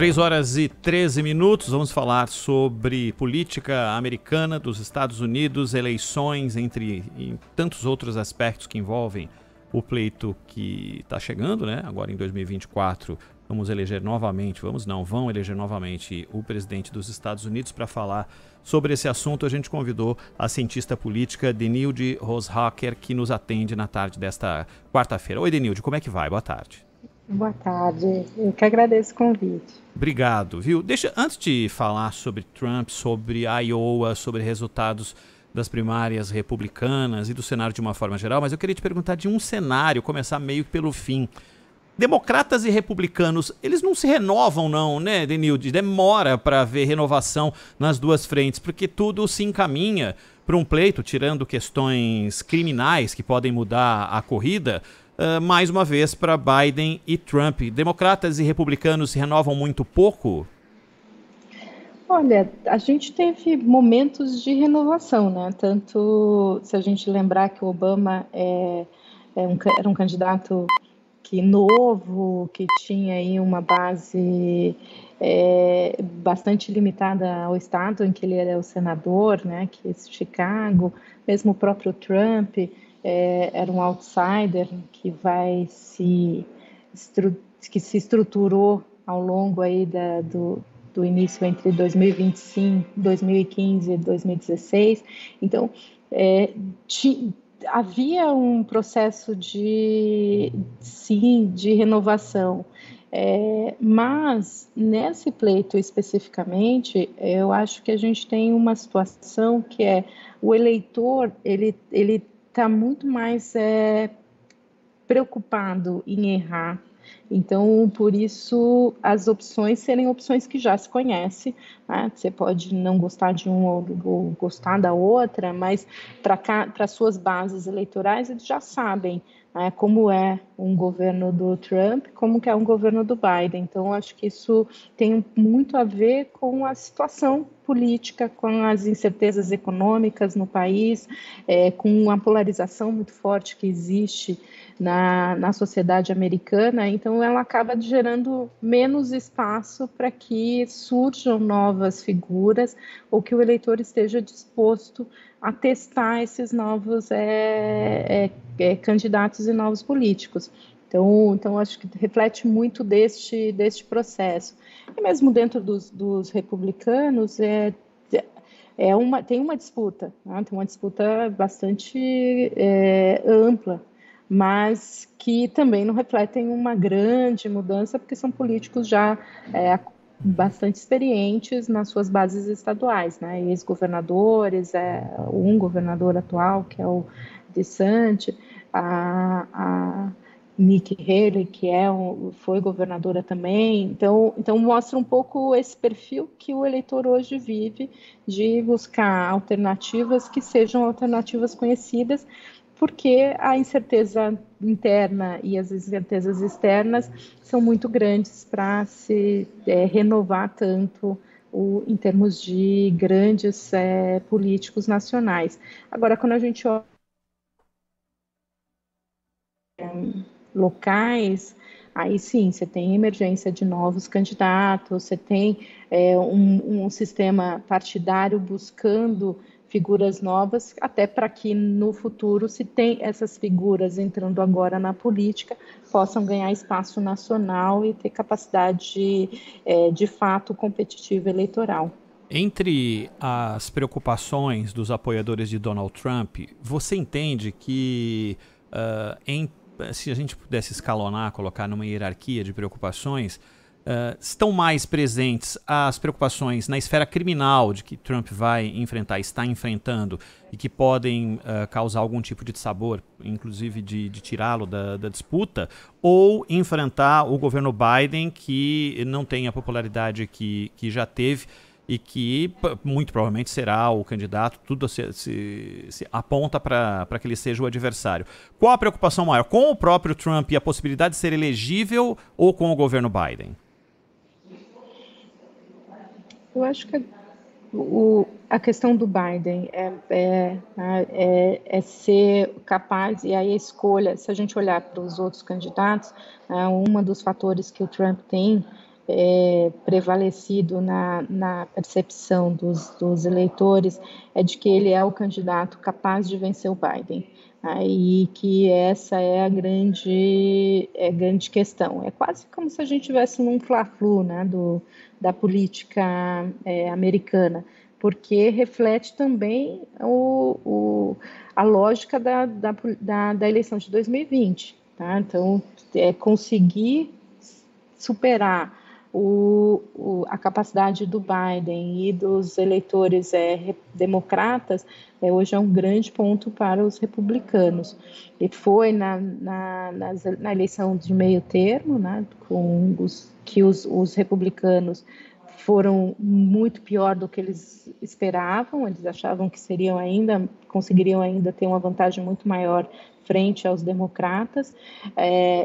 3h13, vamos falar sobre política americana dos Estados Unidos, eleições, entre tantos outros aspectos que envolvem o pleito que está chegando, né? Agora em 2024 vão eleger novamente o presidente dos Estados Unidos. Para falar sobre esse assunto, a gente convidou a cientista política Denilde Rosshacker, que nos atende na tarde desta quarta-feira. Oi, Denilde, como é que vai? Boa tarde. Boa tarde, eu que agradeço o convite. Obrigado, viu? Antes de falar sobre Trump, sobre Iowa, sobre resultados das primárias republicanas e do cenário de uma forma geral, mas eu queria te perguntar de um cenário, começar meio pelo fim. Democratas e republicanos, eles não se renovam não, né, Denilde? Demora para haver renovação nas duas frentes, porque tudo se encaminha para um pleito, tirando questões criminais que podem mudar a corrida, mais uma vez para Biden e Trump. Democratas e republicanos se renovam muito pouco? Olha, a gente teve momentos de renovação, né? Tanto se a gente lembrar que o Obama era um candidato novo, que tinha aí uma base bastante limitada ao estado em que ele era o senador, né? Que é Chicago, mesmo o próprio Trump era um outsider que se estruturou ao longo aí do início entre 2025, 2015 e 2016. Então, havia um processo de renovação, mas nesse pleito especificamente, eu acho que a gente tem uma situação que o eleitor, ele está muito mais preocupado em errar. Então, por isso, as opções serem opções que já se conhece, né? Você pode não gostar de um ou gostar da outra, mas para suas bases eleitorais, eles já sabem, né, como é um governo do Trump, como que é um governo do Biden. Então, acho que isso tem muito a ver com a situação política, com as incertezas econômicas no país, com a polarização muito forte que existe na sociedade americana. Então ela acaba gerando menos espaço para que surjam novas figuras ou que o eleitor esteja disposto a testar esses novos candidatos e novos políticos. Então acho que reflete muito deste processo. E mesmo dentro dos republicanos, tem uma disputa, né? Tem uma disputa bastante ampla, mas que também não refletem uma grande mudança, porque são políticos já bastante experientes nas suas bases estaduais, né? Ex-governadores, um governador atual, que é o DeSantis, a Nikki Haley, que foi governadora também. Então mostra um pouco esse perfil que o eleitor hoje vive, de buscar alternativas que sejam alternativas conhecidas, porque a incerteza interna e as incertezas externas são muito grandes para se renovar tanto em termos de grandes políticos nacionais. Agora, quando a gente olha locais, aí sim, você tem emergência de novos candidatos, você tem um sistema partidário buscando figuras novas, até para que no futuro, se tem essas figuras entrando agora na política, possam ganhar espaço nacional e ter capacidade de fato competitiva eleitoral. Entre as preocupações dos apoiadores de Donald Trump, você entende que se a gente pudesse escalonar, colocar numa hierarquia de preocupações, estão mais presentes as preocupações na esfera criminal de que Trump está enfrentando e que podem causar algum tipo de dissabor, inclusive de tirá-lo da disputa, ou enfrentar o governo Biden, que não tem a popularidade que já teve e que muito provavelmente será o candidato, tudo se aponta para que ele seja o adversário. Qual a preocupação maior? Com o próprio Trump e a possibilidade de ser elegível ou com o governo Biden? Eu acho que a questão do Biden é ser capaz, e aí a escolha, se a gente olhar para os outros candidatos, um dos fatores que o Trump tem prevalecido na percepção dos eleitores é de que ele é o candidato capaz de vencer o Biden. Aí que essa é a grande questão. É quase como se a gente estivesse num fla-flu, né, da política americana, porque reflete também a lógica da eleição de 2020. Tá? Então, conseguir superar a capacidade do Biden e dos eleitores democratas hoje é um grande ponto para os republicanos. E foi na eleição de meio termo, né, que os republicanos foram muito pior do que eles esperavam. Eles achavam que conseguiriam ainda ter uma vantagem muito maior frente aos democratas.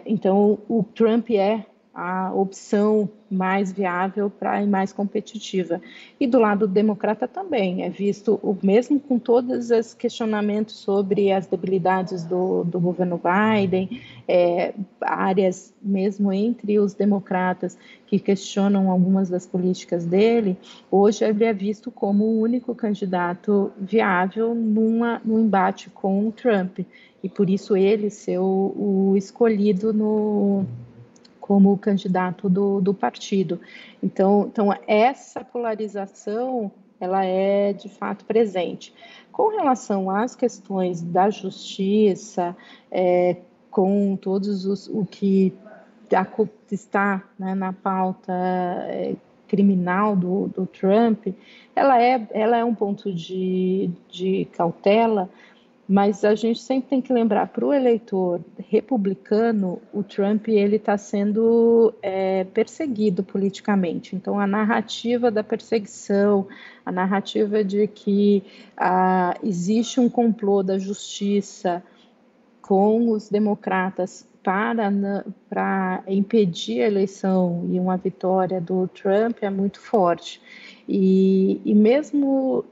Então, o Trump é a opção mais viável e mais competitiva. E do lado democrata também é visto, mesmo com todos os questionamentos sobre as debilidades do governo Biden, áreas mesmo entre os democratas que questionam algumas das políticas dele, hoje ele é visto como o único candidato viável num embate com o Trump. E por isso ele ser o escolhido como o candidato do partido. Então, essa polarização, ela é de fato presente. Com relação às questões da justiça, com todos o que está, né, na pauta criminal do Trump, ela é um ponto de cautela, mas a gente sempre tem que lembrar, para o eleitor republicano, o Trump está sendo perseguido politicamente. Então, a narrativa da perseguição, a narrativa de que existe um complô da justiça com os democratas para impedir a eleição e uma vitória do Trump é muito forte. E mesmo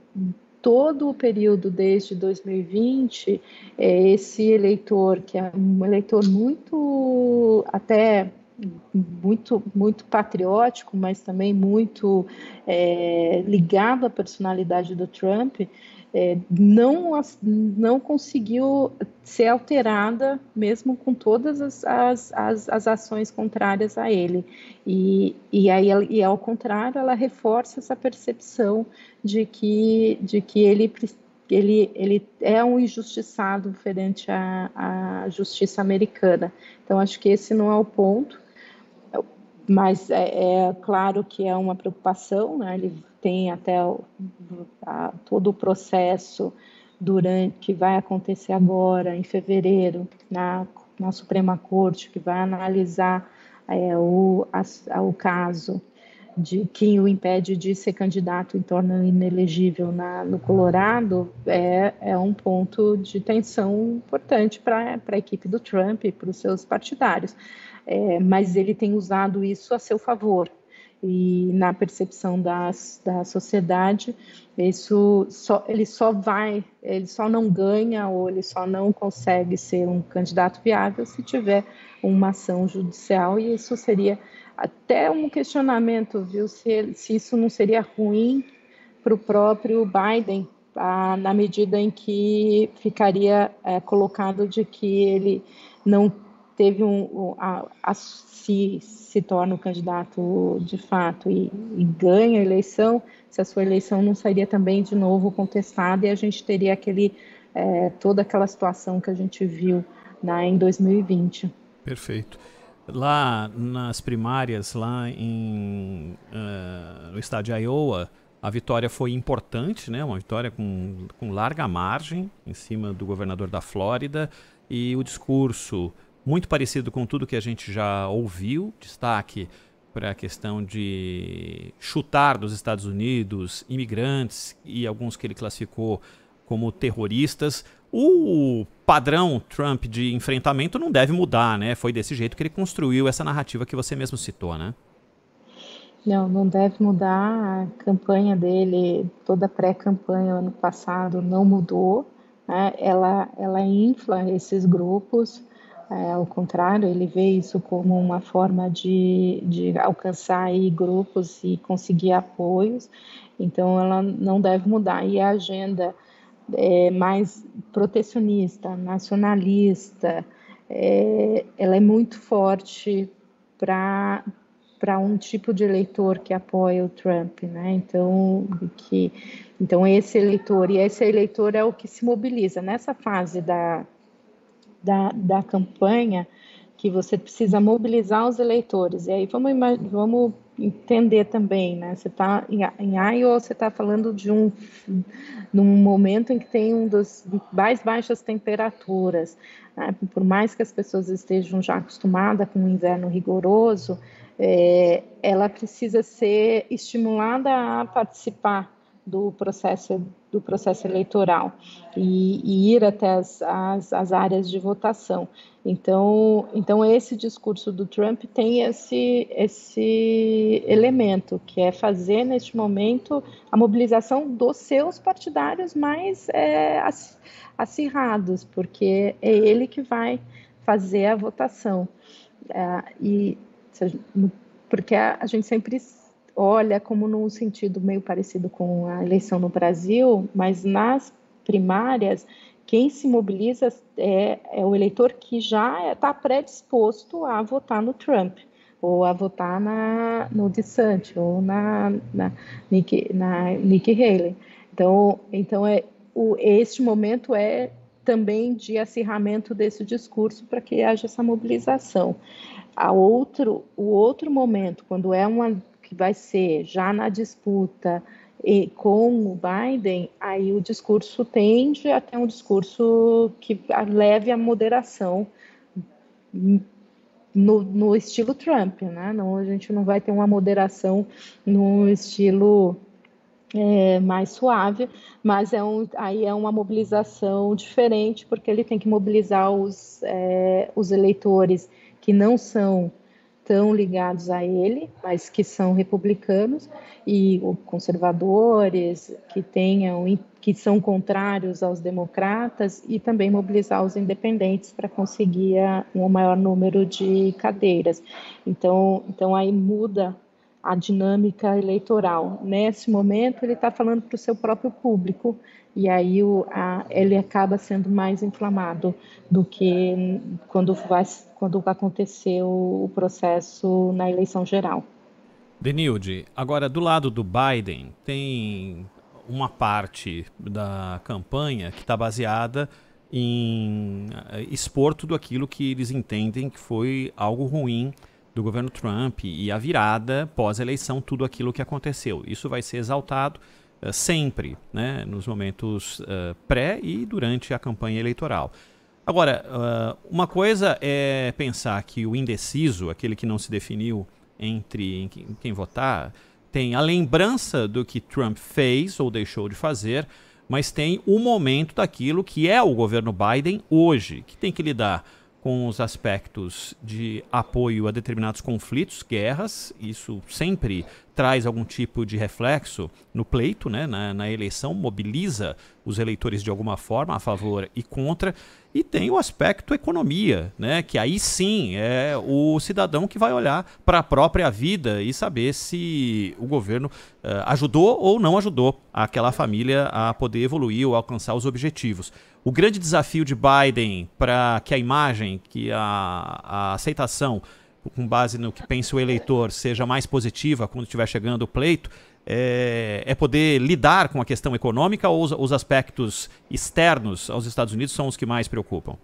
todo o período desde 2020, esse eleitor, que é um eleitor muito patriótico, mas também muito ligado à personalidade do Trump, não conseguiu ser alterada, mesmo com todas as ações contrárias a ele. E ao contrário, ela reforça essa percepção de que ele é um injustiçado frente à justiça americana. Então, acho que esse não é o ponto, mas é claro que é uma preocupação, né? Ele tem até todo o processo que vai acontecer agora, em fevereiro, na Suprema Corte, que vai analisar o caso de quem o impede de ser candidato e torna inelegível no Colorado, é um ponto de tensão importante para a equipe do Trump e para os seus partidários. Mas ele tem usado isso a seu favor. E na percepção da sociedade, ele só não ganha ou ele só não consegue ser um candidato viável se tiver uma ação judicial, e isso seria até um questionamento, viu, se isso não seria ruim para o próprio Biden, na medida em que ficaria colocado de que ele não teve se torna um candidato de fato e ganha a eleição, se a sua eleição não seria também de novo contestada, e a gente teria toda aquela situação que a gente viu em 2020. Perfeito. Lá nas primárias, lá no estado de Iowa, a vitória foi importante, né? Uma vitória com larga margem em cima do governador da Flórida, e o discurso muito parecido com tudo que a gente já ouviu, destaque para a questão de chutar dos Estados Unidos imigrantes e alguns que ele classificou como terroristas. O padrão Trump de enfrentamento não deve mudar, né? Foi desse jeito que ele construiu essa narrativa que você mesmo citou, né? Não deve mudar. A campanha dele, toda a pré-campanha ano passado não mudou, né? Ela infla esses grupos. Ao contrário, ele vê isso como uma forma de alcançar aí grupos e conseguir apoios, então ela não deve mudar. E a agenda mais protecionista, nacionalista, ela é muito forte para um tipo de eleitor que apoia o Trump, né? Então esse eleitor é o que se mobiliza nessa fase da campanha, que você precisa mobilizar os eleitores. E aí vamos entender também, né? Você está em Iowa, você está falando num momento em que tem um dos mais baixas temperaturas, né? Por mais que as pessoas estejam já acostumadas com o inverno rigoroso, ela precisa ser estimulada a participar do processo eleitoral e ir até as áreas de votação. Então esse discurso do Trump tem esse elemento, que é fazer, neste momento, a mobilização dos seus partidários mais acirrados, porque é ele que vai fazer a votação. E porque a gente sempre olha como num sentido meio parecido com a eleição no Brasil, mas nas primárias, quem se mobiliza é o eleitor que já está predisposto a votar no Trump, ou a votar no DeSantis, ou na Nikki Haley. Então este momento é também de acirramento desse discurso para que haja essa mobilização. O outro momento, quando que vai ser já na disputa com o Biden, aí o discurso tende a ter um discurso que leve à moderação no estilo Trump, né? Não, a gente não vai ter uma moderação no estilo mais suave, mas aí é uma mobilização diferente, porque ele tem que mobilizar os eleitores que não são tão ligados a ele, mas que são republicanos e conservadores, que são contrários aos democratas, e também mobilizar os independentes para conseguir um maior número de cadeiras. Então aí muda a dinâmica eleitoral. Nesse momento, ele está falando para o seu próprio público, e aí ele acaba sendo mais inflamado do que quando aconteceu o processo na eleição geral. Denilde, agora do lado do Biden, tem uma parte da campanha que está baseada em expor tudo aquilo que eles entendem que foi algo ruim do governo Trump e a virada pós-eleição, tudo aquilo que aconteceu. Isso vai ser exaltado sempre, né, nos momentos pré e durante a campanha eleitoral. Agora, uma coisa é pensar que o indeciso, aquele que não se definiu entre quem votar, tem a lembrança do que Trump fez ou deixou de fazer, mas tem o momento daquilo que é o governo Biden hoje, que tem que lidar com os aspectos de apoio a determinados conflitos, guerras. Isso sempre traz algum tipo de reflexo no pleito, né, na eleição, mobiliza os eleitores de alguma forma, a favor e contra. E tem o aspecto economia, né, que aí sim é o cidadão que vai olhar para a própria vida e saber se o governo ajudou ou não ajudou aquela família a poder evoluir ou alcançar os objetivos. O grande desafio de Biden para que a imagem, que a aceitação, com base no que pensa o eleitor, seja mais positiva quando estiver chegando o pleito, é poder lidar com a questão econômica, ou os aspectos externos aos Estados Unidos são os que mais preocupam?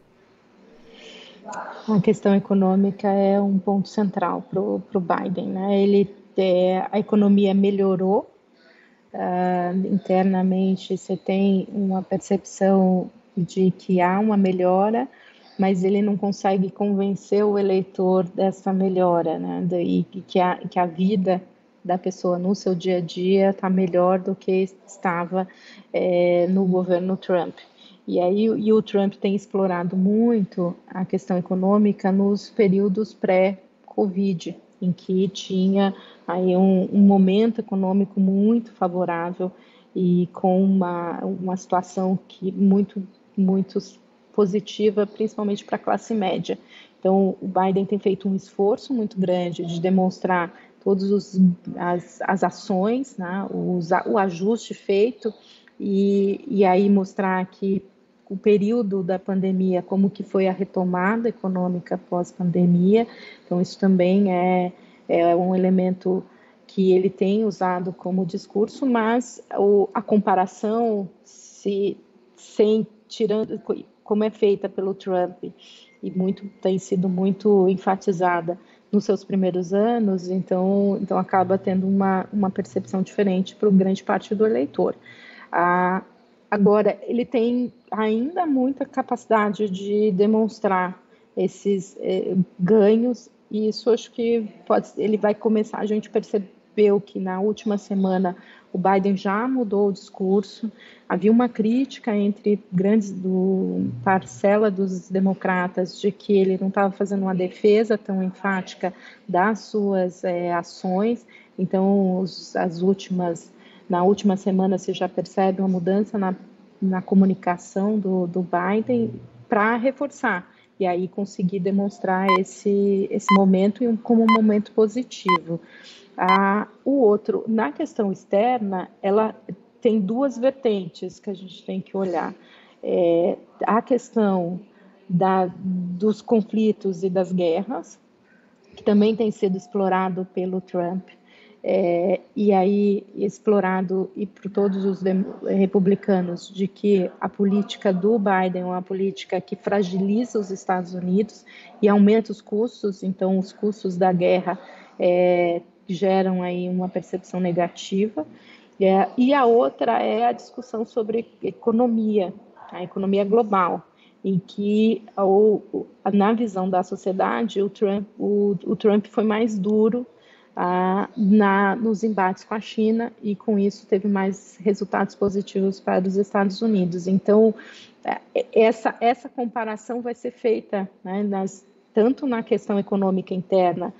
A questão econômica é um ponto central para o Biden, né? A economia melhorou, internamente você tem uma percepção de que há uma melhora, mas ele não consegue convencer o eleitor dessa melhora, né? E que a vida da pessoa no seu dia a dia está melhor do que estava no governo Trump. E o Trump tem explorado muito a questão econômica nos períodos pré-Covid, em que tinha aí um momento econômico muito favorável e com uma situação que muitos positiva, principalmente para a classe média. Então, o Biden tem feito um esforço muito grande de demonstrar todas as ações, né, o ajuste feito, e aí mostrar que o período da pandemia, como que foi a retomada econômica pós-pandemia. Então, isso também é um elemento que ele tem usado como discurso, mas a comparação, tirando, como é feita pelo Trump, e tem sido muito enfatizada nos seus primeiros anos, então acaba tendo uma percepção diferente para grande parte do eleitor. Agora, ele tem ainda muita capacidade de demonstrar esses ganhos, e isso acho que ele vai começar, a gente percebeu que na última semana o Biden já mudou o discurso, havia uma crítica entre parcela dos democratas de que ele não estava fazendo uma defesa tão enfática das suas ações, então na última semana você já percebe uma mudança na comunicação do Biden para reforçar, e aí conseguir demonstrar esse momento como um momento positivo. O outro, na questão externa, ela tem duas vertentes que a gente tem que olhar. A questão dos conflitos e das guerras, que também tem sido explorado pelo Trump, e aí explorado e por todos os republicanos, de que a política do Biden é uma política que fragiliza os Estados Unidos e aumenta os custos, então os custos da guerra geram aí uma percepção negativa. E a outra é a discussão sobre economia, a economia global, em que, na visão da sociedade, o Trump foi mais duro nos embates com a China, e com isso teve mais resultados positivos para os Estados Unidos. Então, essa comparação vai ser feita, né, tanto na questão econômica interna,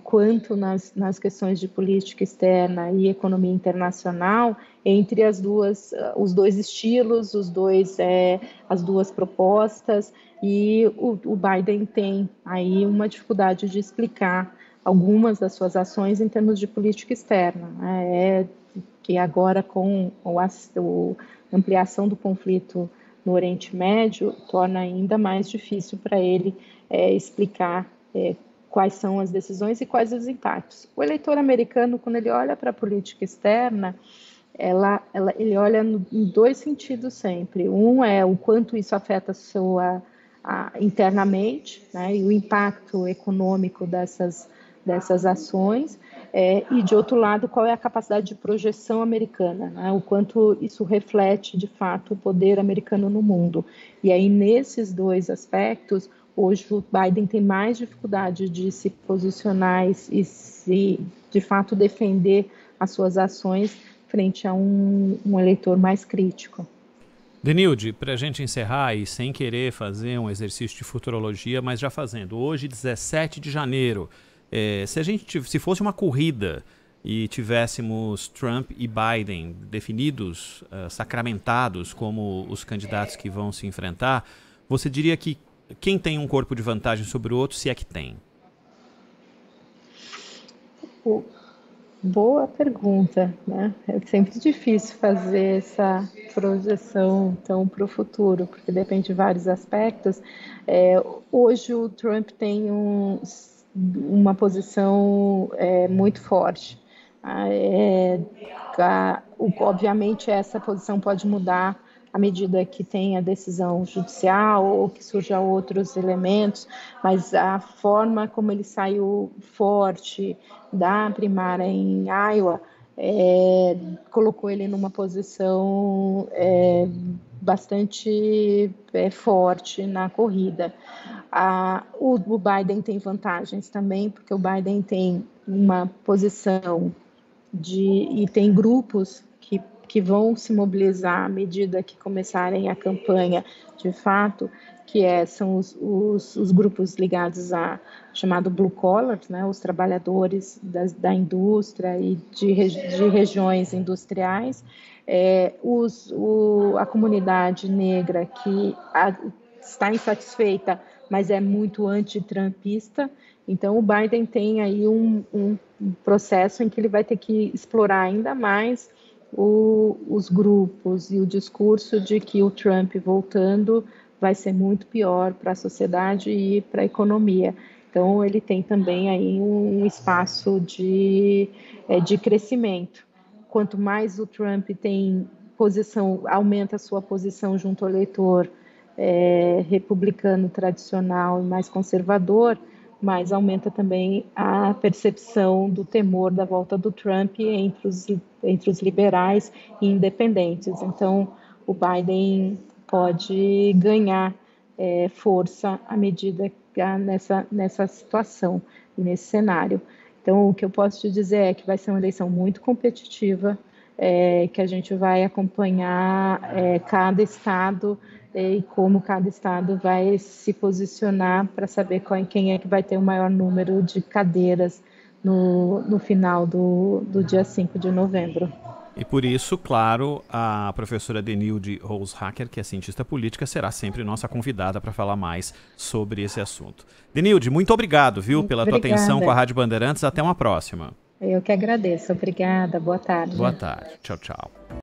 quanto nas questões de política externa e economia internacional, entre os dois estilos, as duas propostas, e o Biden tem aí uma dificuldade de explicar algumas das suas ações em termos de política externa, que agora com a ampliação do conflito no Oriente Médio torna ainda mais difícil para ele explicar quais são as decisões e quais os impactos. O eleitor americano, quando ele olha para a política externa, ele olha em dois sentidos sempre. Um é o quanto isso afeta internamente, né, e o impacto econômico dessas ações, e de outro lado, qual é a capacidade de projeção americana, né, o quanto isso reflete de fato o poder americano no mundo. E aí, nesses dois aspectos, hoje o Biden tem mais dificuldade de se posicionar e de fato defender as suas ações frente a um eleitor mais crítico. Denilde, para a gente encerrar e sem querer fazer um exercício de futurologia, mas já fazendo, hoje 17 de janeiro, se fosse uma corrida e tivéssemos Trump e Biden definidos, sacramentados como os candidatos que vão se enfrentar, você diria que quem tem um corpo de vantagem sobre o outro, se é que tem? Boa pergunta, né? É sempre difícil fazer essa projeção tão para o futuro, porque depende de vários aspectos. Hoje o Trump tem uma posição muito forte. Obviamente essa posição pode mudar à medida que tem a decisão judicial ou que surjam outros elementos, mas a forma como ele saiu forte da primária em Iowa colocou ele numa posição bastante forte na corrida. O Biden tem vantagens também, porque o Biden tem uma posição e tem grupos que vão se mobilizar à medida que começarem a campanha, de fato, que são os grupos ligados a chamado blue collars, né, os trabalhadores da indústria e de regiões industriais, a comunidade negra que está insatisfeita, mas é muito anti-trumpista. Então, o Biden tem aí um processo em que ele vai ter que explorar ainda mais os grupos e o discurso de que o Trump voltando vai ser muito pior para a sociedade e para a economia. Então, ele tem também aí um espaço de crescimento. Quanto mais o Trump tem posição, aumenta a sua posição junto ao eleitor republicano tradicional e mais conservador, mas aumenta também a percepção do temor da volta do Trump entre os liberais e independentes. Então, o Biden pode ganhar força à medida que nessa situação e nesse cenário. Então, o que eu posso te dizer é que vai ser uma eleição muito competitiva, que a gente vai acompanhar cada estado e como cada estado vai se posicionar para saber quem é que vai ter o maior número de cadeiras no final do dia 5 de novembro. E por isso, claro, a professora Denilde Roushacker, que é cientista política, será sempre nossa convidada para falar mais sobre esse assunto. Denilde, muito obrigado, viu, pela tua atenção com a Rádio Bandeirantes. Até uma próxima. Eu que agradeço. Obrigada. Boa tarde. Boa tarde. Tchau, tchau.